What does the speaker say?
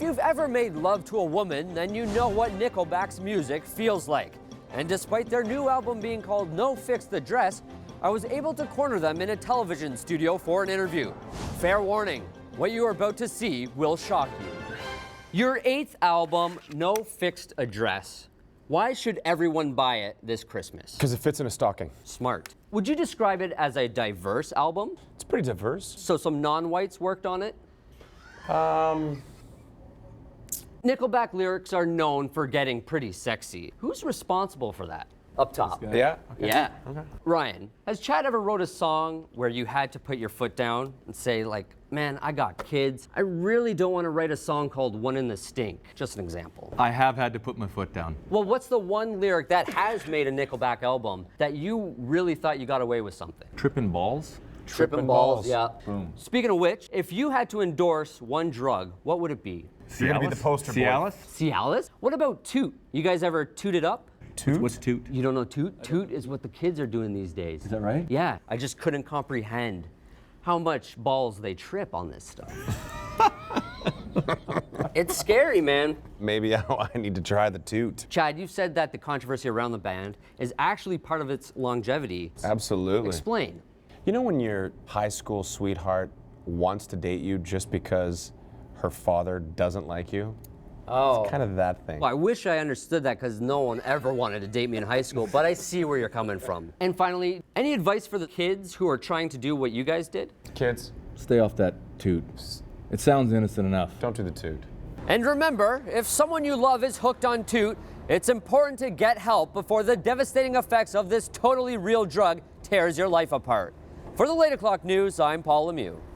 you've ever made love to a woman, then you know what Nickelback's music feels like. And despite their new album being called No Fix the Dress, I was able to corner them in a television studio for an interview. Fair warning, what you are about to see will shock you. Your 8th album, No Fixed Address. Why should everyone buy it this Christmas? Because it fits in a stocking. Smart. Would you describe it as a diverse album? It's pretty diverse. So some non-whites worked on it? Nickelback lyrics are known for getting pretty sexy. Who's responsible for that? Up top. Yeah? Okay. Yeah. Okay. Ryan, has Chad ever wrote a song where you had to put your foot down and say, like, man, I got kids. I really don't want to write a song called One in the Stink. Just an example. I have had to put my foot down. Well, what's the one lyric that has made a Nickelback album that you really thought you got away with something? Trippin' balls? Trippin' balls, yeah. Boom. Speaking of which, if you had to endorse one drug, what would it be? You're gonna be the poster boy. Cialis? Cialis? What about Toot? You guys ever toot it up? Toot? What's toot? You don't know Toot? Toot is what the kids are doing these days. Is that right? Yeah, I just couldn't comprehend how much balls they trip on this stuff. It's scary, man. Maybe I need to try the toot. Chad, you said that the controversy around the band is actually part of its longevity. Absolutely. Explain. You know when your high school sweetheart wants to date you just because her father doesn't like you? Oh. It's kind of that thing. Well, I wish I understood that because no one ever wanted to date me in high school, but I see where you're coming from. And finally, any advice for the kids who are trying to do what you guys did? Kids, Stay off that toot. It sounds innocent enough. don't do the toot. And remember, if someone you love is hooked on Toot, it's important to get help before the devastating effects of this totally real drug tears your life apart. For the 8 o'clock news, I'm Paul Lemieux.